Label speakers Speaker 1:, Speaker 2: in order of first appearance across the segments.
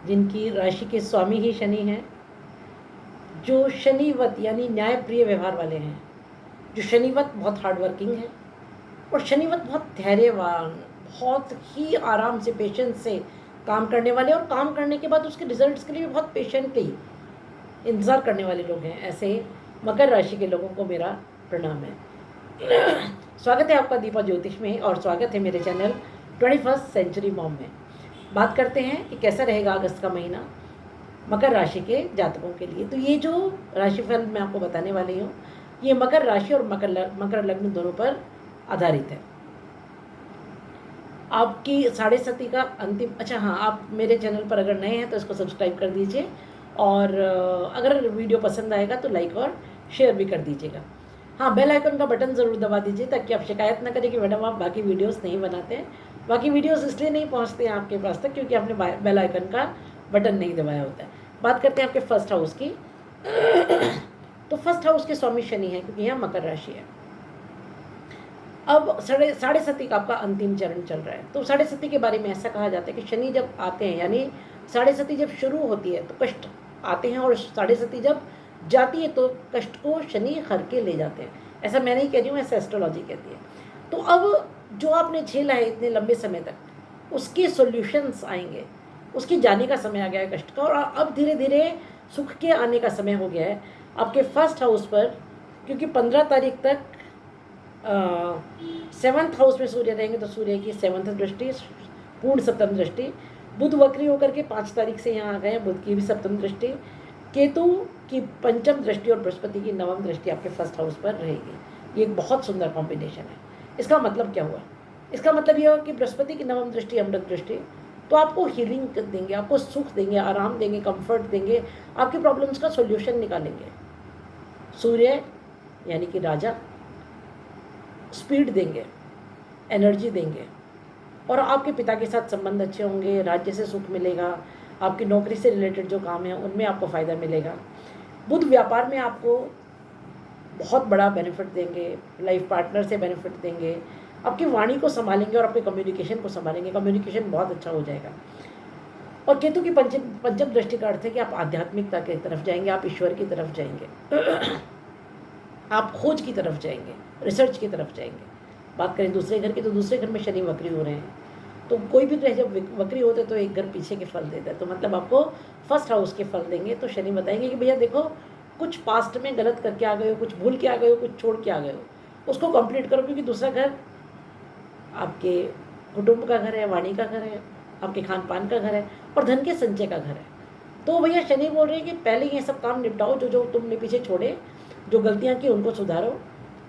Speaker 1: जिनकी राशि के स्वामी ही शनि हैं, जो शनिवत यानी न्यायप्रिय व्यवहार वाले हैं, जो शनिवत बहुत हार्डवर्किंग है और शनिवत बहुत धैर्यवान, बहुत ही आराम से पेशेंस से काम करने वाले और काम करने के बाद उसके रिजल्ट्स के लिए भी बहुत पेशेंटली इंतज़ार करने वाले लोग हैं। ऐसे मकर राशि के लोगों को मेरा प्रणाम है। स्वागत है आपका दीपा ज्योतिष में और स्वागत है मेरे चैनल 21st सेंचुरी मॉम में। बात करते हैं कि कैसा रहेगा अगस्त का महीना मकर राशि के जातकों के लिए। तो ये जो राशिफल मैं आपको बताने वाली हूँ, ये मकर राशि और मकर लग्न दोनों पर आधारित है। आपकी 7.5 का अंतिम, अच्छा हाँ, आप मेरे चैनल पर अगर नए हैं तो इसको सब्सक्राइब कर दीजिए और अगर वीडियो पसंद आएगा तो लाइक और शेयर भी कर दीजिएगा। हाँ, बेल आइकन का बटन ज़रूर दबा दीजिए ताकि आप शिकायत ना करें कि मैडम आप बाकी वीडियोस नहीं बनाते हैं। बाकी वीडियोस इसलिए नहीं पहुंचते हैं आपके पास तक क्योंकि आपने बेल आइकन का बटन नहीं दबाया होता है। बात करते हैं आपके फर्स्ट हाउस की। तो फर्स्ट हाउस के स्वामी शनि है क्योंकि यहाँ मकर राशि है। अब 7.5 का आपका अंतिम चरण चल रहा है। तो 7.5 के बारे में ऐसा कहा जाता है कि शनि जब आते हैं, यानी 7.5 जब शुरू होती है तो कष्ट आते हैं और 7.5 जब जाती है तो कष्ट को शनि हर के ले जाते हैं। ऐसा मैं नहीं कह रही हूँ, ऐसा एस्ट्रोलॉजी कहती है। तो अब जो आपने झेला है इतने लंबे समय तक, उसके सॉल्यूशंस आएंगे, उसके जाने का समय आ गया है कष्ट का, और अब धीरे धीरे सुख के आने का समय हो गया है आपके फर्स्ट हाउस पर। क्योंकि 15 तारीख तक 7th हाउस में सूर्य रहेंगे तो सूर्य की 7th दृष्टि, पूर्ण सप्तम दृष्टि, बुध वक्री होकर के 5 तारीख से यहाँ आ गए, बुध की भी सप्तम दृष्टि, केतु की 5th दृष्टि और बृहस्पति की 9th दृष्टि आपके फर्स्ट हाउस पर रहेगी। ये एक बहुत सुंदर कॉम्बिनेशन है। इसका मतलब क्या हुआ? इसका मतलब यह हुआ कि बृहस्पति की 9th दृष्टि, अमृत दृष्टि, तो आपको हीलिंग देंगे, आपको सुख देंगे, आराम देंगे, कंफर्ट देंगे, आपकी प्रॉब्लम्स का सॉल्यूशन निकालेंगे। सूर्य यानी कि राजा स्पीड देंगे, एनर्जी देंगे, और आपके पिता के साथ संबंध अच्छे होंगे, राज्य से सुख मिलेगा, आपकी नौकरी से रिलेटेड जो काम है उनमें आपको फ़ायदा मिलेगा। बुध व्यापार में आपको बहुत बड़ा बेनिफिट देंगे, लाइफ पार्टनर से बेनिफिट देंगे, आपकी वाणी को संभालेंगे और आपके कम्युनिकेशन को संभालेंगे, कम्युनिकेशन बहुत अच्छा हो जाएगा। और केतु की पंचम दृष्टि का अर्थ है कि आप आध्यात्मिकता की तरफ जाएंगे, आप ईश्वर की तरफ जाएंगे, आप खोज की तरफ जाएंगे, रिसर्च की तरफ जाएंगे। बात करें दूसरे घर की, तो दूसरे घर में शनि वक्री हो रहे हैं, तो कोई भी ग्रह जब वक्री होते तो एक घर पीछे के फल देता है, तो मतलब आपको फर्स्ट हाउस के फल देंगे। तो शनि बताएंगे कि भैया देखो, कुछ पास्ट में गलत करके आ गए हो, कुछ भूल के आ गए हो, कुछ छोड़ के आ गए हो, उसको कंप्लीट करो, क्योंकि दूसरा घर आपके कुटुंब का घर है, वाणी का घर है, आपके खान पान का घर है और धन के संचय का घर है। तो भैया शनि बोल रहे हैं कि पहले ये सब काम निपटाओ, जो जो तुमने पीछे छोड़े, जो गलतियाँ की उनको सुधारो,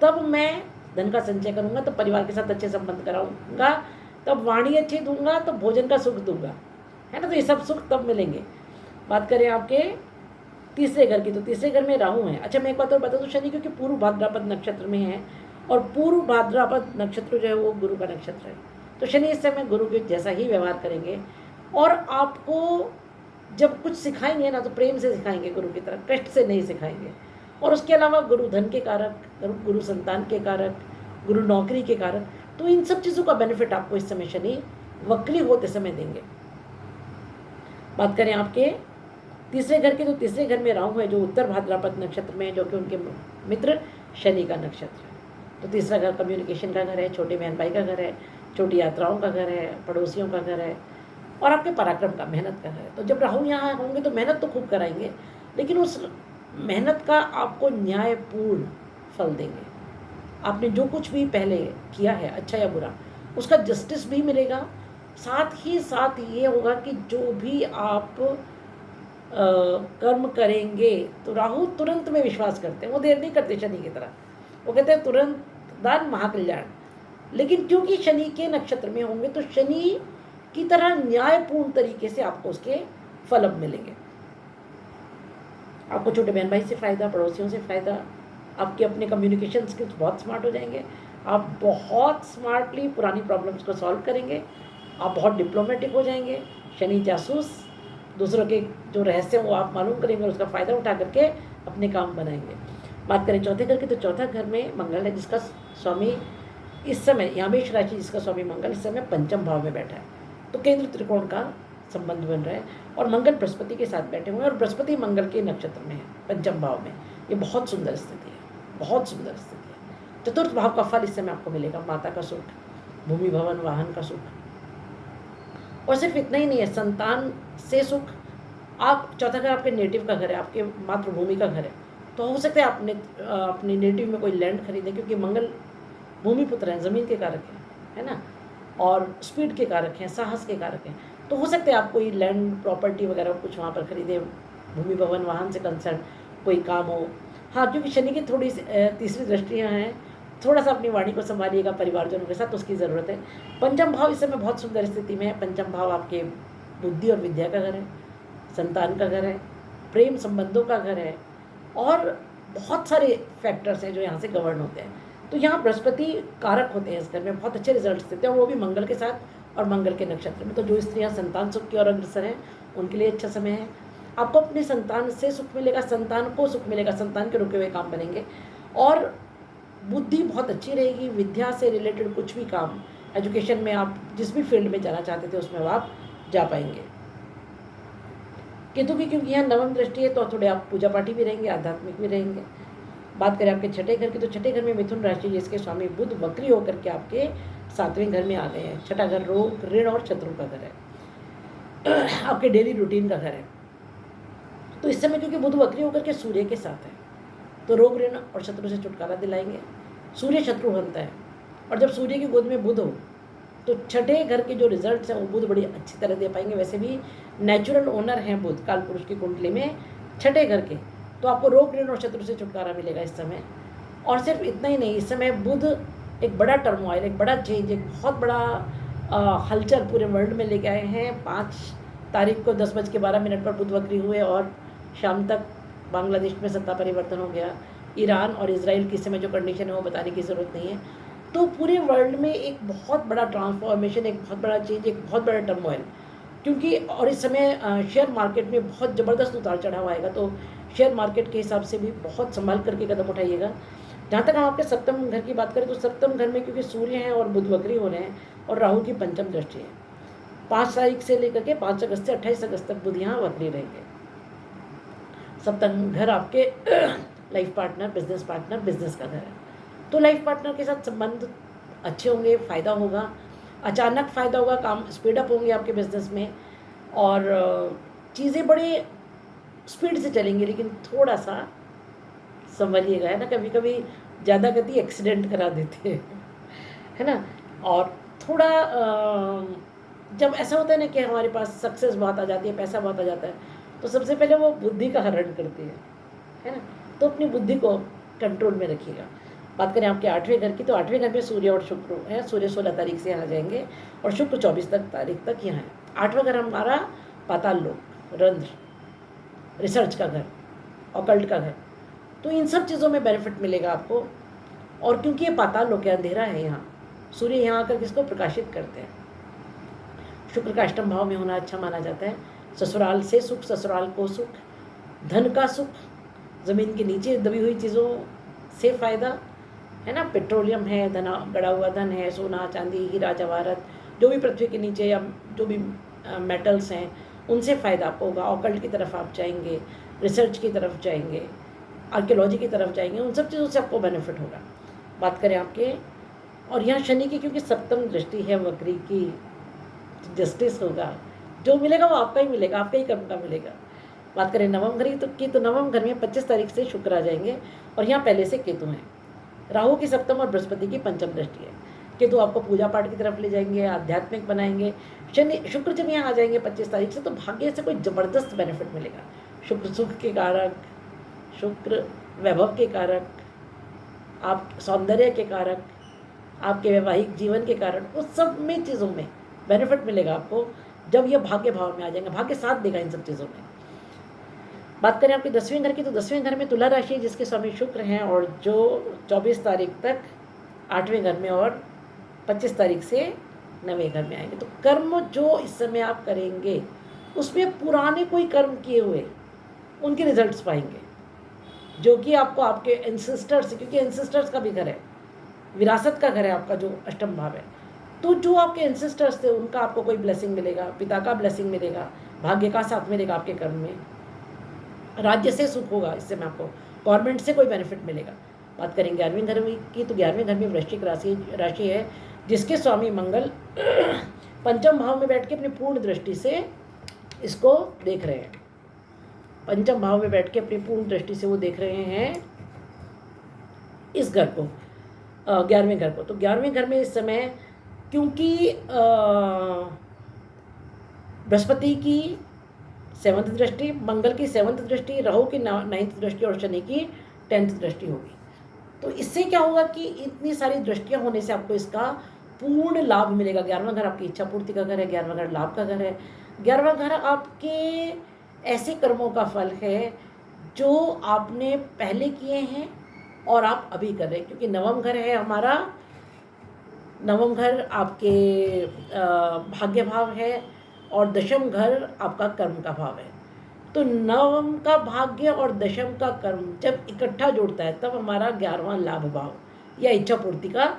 Speaker 1: तब मैं धन का संचय करूँगा, तो परिवार के साथ अच्छे संबंध कराऊंगा, तब वाणी अच्छी दूंगा, तो भोजन का सुख दूंगा, है ना। तो ये सब सुख तब मिलेंगे। बात करें आपके तीसरे घर की, तो तीसरे घर में राहु है। अच्छा, मैं एक बात और बता दूँ, शनि क्योंकि पूर्व भाद्रपद नक्षत्र में है और पूर्व भाद्रपद नक्षत्र जो है वो गुरु का नक्षत्र है, तो शनि इस समय गुरु के जैसा ही व्यवहार करेंगे और आपको जब कुछ सिखाएंगे ना तो प्रेम से सिखाएंगे, गुरु की तरह, कष्ट से नहीं सिखाएंगे। और उसके अलावा गुरु धन के कारक, गुरु संतान के कारक, गुरु नौकरी के कारक, तो इन सब चीज़ों का बेनिफिट आपको इस समय शनि वक्री होते समय देंगे। बात करें आपके तीसरे घर की, तो तीसरे घर में राहु है जो उत्तर भाद्रपद नक्षत्र में है, जो कि उनके मित्र शनि का नक्षत्र है। तो तीसरा घर कम्युनिकेशन का घर है, छोटे बहन भाई का घर है, छोटी यात्राओं का घर है, पड़ोसियों का घर है और आपके पराक्रम का, मेहनत का घर है। तो जब राहु यहाँ होंगे तो मेहनत तो खूब कराएंगे, लेकिन उस मेहनत का आपको न्यायपूर्ण फल देंगे। आपने जो कुछ भी पहले किया है, अच्छा या बुरा, उसका जस्टिस भी मिलेगा। साथ ही साथ ये होगा कि जो भी आप कर्म करेंगे, तो राहु तुरंत में विश्वास करते हैं, वो देर नहीं करते शनि की तरह, वो कहते हैं तुरंत दान महाकल्याण। लेकिन क्योंकि शनि के नक्षत्र में होंगे तो शनि की तरह न्यायपूर्ण तरीके से आपको उसके फल अब मिलेंगे। आपको छोटे बहन भाई से फ़ायदा, पड़ोसियों से फ़ायदा, आपके अपने कम्युनिकेशन स्किल्स बहुत स्मार्ट हो जाएंगे, आप बहुत स्मार्टली पुरानी प्रॉब्लम्स को सॉल्व करेंगे, आप बहुत डिप्लोमेटिक हो जाएंगे। शनि जासूस, दूसरों के जो रहस्य वो आप मालूम करेंगे और उसका फ़ायदा उठा करके अपने काम बनाएंगे। बात करें चौथे घर की, तो चौथा घर में मंगल है जिसका स्वामी इस समय, यहाँ मेष राशि जिसका स्वामी मंगल इस समय पंचम भाव में बैठा है, तो केंद्र त्रिकोण का संबंध बन रहा है, और मंगल बृहस्पति के साथ बैठे हुए हैं, और बृहस्पति मंगल के नक्षत्र में है, पंचम भाव में। ये बहुत सुंदर स्थिति है, बहुत सुंदर स्थिति है। चतुर्थ भाव का फल इस समय आपको मिलेगा, माता का सुख, भूमि भवन वाहन का सुख, और सिर्फ इतना ही नहीं है, संतान से सुख। आप चौथा घर आपके नेटिव का घर है, आपके मातृभूमि का घर है, तो हो सकता है आपने अपने नेटिव में कोई लैंड खरीदे, क्योंकि मंगल भूमि पुत्र हैं, ज़मीन के कारक हैं, है ना, और स्पीड के कारक हैं, साहस के कारक हैं। तो हो सकता है आप कोई लैंड प्रॉपर्टी वगैरह कुछ वहाँ पर खरीदे, भूमि भवन वाहन से कंसर्न कोई काम हो। हाँ, क्योंकि शनि की थोड़ी तीसरी दृष्टियाँ हैं, थोड़ा सा अपनी वाणी को संभालिएगा परिवारजनों के साथ, उसकी ज़रूरत है। पंचम भाव इस समय बहुत सुंदर स्थिति में है। पंचम भाव आपके बुद्धि और विद्या का घर है, संतान का घर है, प्रेम संबंधों का घर है, और बहुत सारे फैक्टर्स हैं जो यहाँ से गवर्न होते हैं। तो यहाँ बृहस्पति कारक होते हैं इस घर में, बहुत अच्छे रिजल्ट देते हैं, और वो भी मंगल के साथ और मंगल के नक्षत्र में। तो जो स्त्रियाँ संतान सुख की ओर अग्रसर हैं उनके लिए अच्छा समय है। आपको अपने संतान से सुख मिलेगा, संतान को सुख मिलेगा, संतान के रुके हुए काम बनेंगे, और बुद्धि बहुत अच्छी रहेगी। विद्या से रिलेटेड कुछ भी काम, एजुकेशन में आप जिस भी फील्ड में जाना चाहते थे उसमें आप जा पाएंगे। केतु की क्योंकि यहाँ नवम दृष्टि है, तो थोड़े आप पूजा पाठी भी रहेंगे, आध्यात्मिक भी रहेंगे। बात करें आपके छठे घर की, तो छठे घर में मिथुन राशि, जिसके स्वामी बुध वक्री होकर के आपके 7वें घर में आ गए हैं। छठा घर रोग, ऋण और शत्रु का घर है, आपके डेली रूटीन का घर है। तो इस समय क्योंकि बुध वक्री होकर के सूर्य के साथ है, तो रोग ऋण और शत्रु से छुटकारा दिलाएंगे। सूर्य शत्रु हंता है, और जब सूर्य की गोद में बुध हो तो छठे घर के जो रिजल्ट्स हैं वो बुध बड़ी अच्छी तरह दे पाएंगे। वैसे भी नेचुरल ओनर हैं बुध काल पुरुष की कुंडली में छठे घर के, तो आपको रोग ऋण और शत्रु से छुटकारा मिलेगा इस समय। और सिर्फ इतना ही नहीं, इस समय बुध एक बड़ा टर्मोइल, एक बड़ा चेंज, एक बहुत बड़ा हलचल पूरे वर्ल्ड में लेके आए हैं। 5 तारीख को 10:12 पर बुध वक्री हुए, और शाम तक बांग्लादेश में सत्ता परिवर्तन हो गया। ईरान और इजराइल की समय जो कंडीशन है वो बताने की ज़रूरत नहीं है। तो पूरे वर्ल्ड में एक बहुत बड़ा ट्रांसफॉर्मेशन, एक बहुत बड़ा चेंज, एक बहुत बड़ा टर्मोइल, क्योंकि और इस समय शेयर मार्केट में बहुत ज़बरदस्त उतार चढ़ाव आएगा। तो शेयर मार्केट के हिसाब से भी बहुत संभाल करके कदम उठाइएगा। जहाँ तक हम आपके सप्तम घर की बात करें, तो सप्तम घर में क्योंकि सूर्य हैं और बुध वक्री हो रहे हैं, और राहु की पंचम दृष्टि है। 5 तारीख से लेकर के 5 अगस्त से 28 अगस्त तक बुध यहाँ वक्री रहेंगे। सप्तम घर आपके life partner, business partner, business का घर है। तो लाइफ पार्टनर के साथ संबंध अच्छे होंगे, फ़ायदा होगा, अचानक फ़ायदा होगा, काम स्पीड अप होंगे आपके बिजनेस में, और चीज़ें बड़े स्पीड से चलेंगी, लेकिन थोड़ा सा संभलिएगा, है ना। कभी कभी ज़्यादा गति एक्सीडेंट करा देते हैं, है ना। और थोड़ा जब ऐसा होता है ना कि हमारे पास सक्सेस बहुत आ जाती है, पैसा बहुत आ जाता है, तो सबसे पहले वो बुद्धि का हरण करती है ना। तो अपनी बुद्धि को कंट्रोल में रखिएगा। बात करें आपके 8वें घर की, तो 8वें घर में सूर्य और शुक्र है। सूर्य 16 तारीख से यहाँ आ जाएंगे, और शुक्र 24 तारीख तक यहाँ है। 8वां घर हमारा पाताल लोक, रंध्र, रिसर्च का घर, ऑकल्ट का घर। तो इन सब चीज़ों में बेनिफिट मिलेगा आपको। और क्योंकि ये पाताल लोक है, अंधेरा है, यहाँ सूर्य यहाँ आकर किसको प्रकाशित करते हैं। शुक्र का अष्टम भाव में होना अच्छा माना जाता है। ससुराल से सुख, ससुराल को सुख, धन का सुख, ज़मीन के नीचे दबी हुई चीज़ों से फ़ायदा, है ना। पेट्रोलियम है, धन गड़ा हुआ धन है, सोना चांदी हीरा जवाहरत, जो भी पृथ्वी के नीचे या जो भी मेटल्स हैं उनसे फ़ायदा आपको होगा। ऑकल्ट की तरफ आप जाएंगे, रिसर्च की तरफ जाएंगे, आर्कियोलॉजी की तरफ जाएंगे, उन सब चीज़ों से आपको बेनिफिट होगा। बात करें आपके, और यहाँ शनि की क्योंकि सप्तम दृष्टि है, वक्री की जस्टिस होगा, जो मिलेगा वो आपका ही मिलेगा, आपका ही कर्म का मिलेगा। बात करें नवम घर की, तो नवम घर में 25 तारीख से शुक्र आ जाएंगे, और यहाँ पहले से केतु हैं। राहु की सप्तम और बृहस्पति की पंचम दृष्टि है। केतु आपको पूजा पाठ की तरफ ले जाएंगे, आध्यात्मिक बनाएंगे। शनि शुक्र जब यहाँ आ जाएंगे 25 तारीख से, तो भाग्य से कोई ज़बरदस्त बेनिफिट मिलेगा। शुक्र सुख के कारक, शुक्र वैभव के कारक, आप सौंदर्य के कारक, आपके वैवाहिक जीवन के कारक, उस सब में चीज़ों में बेनिफिट मिलेगा आपको जब ये भाग्य भाव में आ जाएंगे। भाग्य साथ देगा इन सब चीज़ों में। बात करें आपके 10वें घर की, तो 10वें घर में तुला राशि, जिसके स्वामी शुक्र हैं, और जो 24 तारीख तक 8वें घर में और 25 तारीख से 9वें घर में आएंगे। तो कर्म जो इस समय आप करेंगे उसमें पुराने कोई कर्म किए हुए उनके रिजल्ट्स पाएंगे, जो कि आपको आपके एंसेस्टर्स, क्योंकि एंसेस्टर्स का भी घर है, विरासत का घर है आपका जो अष्टम भाव है, तो जो आपके एंसेस्टर्स थे उनका आपको कोई ब्लेसिंग मिलेगा, पिता का ब्लेसिंग मिलेगा, भाग्य का साथ मिलेगा आपके कर्म में, राज्य से सुख होगा, इससे मैं आपको गवर्नमेंट से कोई बेनिफिट मिलेगा। बात करें 11वें घर में की, तो 11वें घर में वृश्चिक राशि है जिसके स्वामी मंगल पंचम भाव में बैठ के अपनी पूर्ण दृष्टि से इसको देख रहे हैं। पंचम भाव में बैठ के अपनी पूर्ण दृष्टि से वो देख रहे हैं इस घर को, 11वें घर को। तो 11वें घर में इस समय क्योंकि बृहस्पति की 7th दृष्टि, मंगल की 7th दृष्टि, राहु की 9th दृष्टि और शनि की 10th दृष्टि होगी, तो इससे क्या होगा कि इतनी सारी दृष्टियां होने से आपको इसका पूर्ण लाभ मिलेगा। 11वां घर आपकी इच्छा पूर्ति का घर है, 11वां घर लाभ का घर है, 11वां घर आपके ऐसे कर्मों का फल है जो आपने पहले किए हैं और आप अभी कर रहे हैं, क्योंकि नवम घर है हमारा, नवम घर आपके भाग्य भाव है और दशम घर आपका कर्म का भाव है। तो नवम का भाग्य और दशम का कर्म जब इकट्ठा जुड़ता है तब हमारा 11वां लाभ भाव या इच्छा पूर्ति का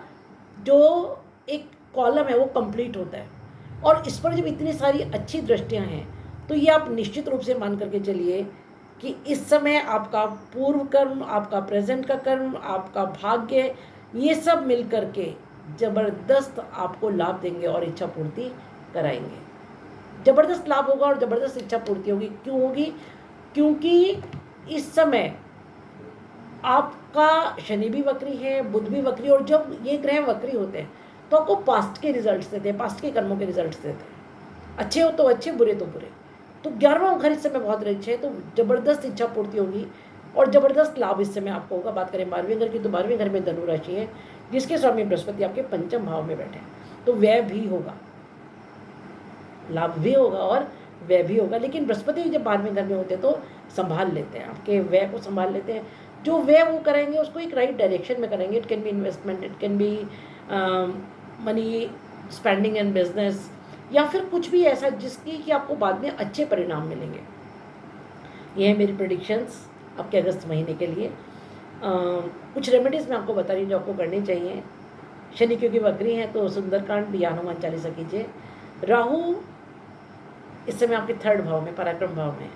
Speaker 1: जो एक कॉलम है वो कंप्लीट होता है। और इस पर जब इतनी सारी अच्छी दृष्टियां हैं तो ये आप निश्चित रूप से मान करके चलिए कि इस समय आपका पूर्व कर्म, आपका प्रेजेंट का कर्म, आपका भाग्य, ये सब मिल करके ज़बरदस्त आपको लाभ देंगे और इच्छा पूर्ति कराएंगे। ज़बरदस्त लाभ होगा और ज़बरदस्त इच्छा पूर्ति होगी। क्यों होगी? क्योंकि इस समय आपका शनि भी वक्री है, बुध भी वक्री, और जब ये ग्रह वक्री होते हैं तो आपको पास्ट के रिजल्ट्स देते हैं, पास्ट के कर्मों के रिजल्ट्स देते हैं। अच्छे हो तो अच्छे, बुरे तो बुरे। तो 11वां घर इस समय बहुत अच्छे है, तो ज़बरदस्त इच्छा पूर्ति होगी और ज़बरदस्त लाभ इस समय आपको होगा। बात करें 12वें घर की, तो 12वें घर में धनु राशि है जिसके स्वामी बृहस्पति आपके पंचम भाव में बैठे हैं, तो व्यय भी होगा, लाभ भी होगा और व्यय भी होगा। लेकिन बृहस्पति जब 12वें घर में होते हैं तो संभाल लेते हैं, आपके व्यय को संभाल लेते हैं। जो व्यय वो करेंगे उसको एक राइट डायरेक्शन में करेंगे। It can be investment, it can be money spending in business, या फिर कुछ भी ऐसा जिसकी कि आपको बाद में अच्छे परिणाम मिलेंगे। ये है मेरी प्रेडिक्शंस आपके अगस्त महीने के लिए। कुछ रेमेडीज़ मैं आपको बता रही हूँ जो आपको करनी चाहिए। शनि क्योंकि वक्री हैं तो सुंदरकांड या हनुमान चालीसा कीजिए। राहु इस समय आपके 3rd भाव में, पराक्रम भाव में,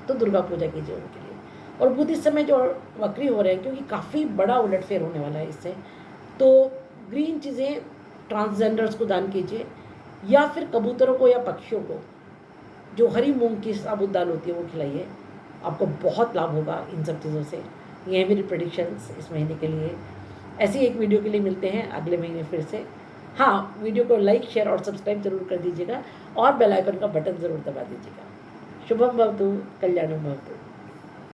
Speaker 1: तो दुर्गा पूजा कीजिए उनके लिए। और बुध इस समय जो वक्री हो रहे हैं क्योंकि काफ़ी बड़ा उलटफेर होने वाला है इससे, तो ग्रीन चीज़ें ट्रांसजेंडर्स को दान कीजिए, या फिर कबूतरों को या पक्षियों को जो हरी मूंग की साबुत दाल होती है वो खिलाइए, आपको बहुत लाभ होगा इन सब चीज़ों से। ये है मेरी प्रेडिक्शंस इस महीने के लिए। ऐसी एक वीडियो के लिए मिलते हैं अगले महीने फिर से। हाँ, वीडियो को लाइक, शेयर और सब्सक्राइब जरूर कर दीजिएगा और बेल आइकन का बटन ज़रूर दबा दीजिएगा। शुभम भवतु, कल्याणम भवतु।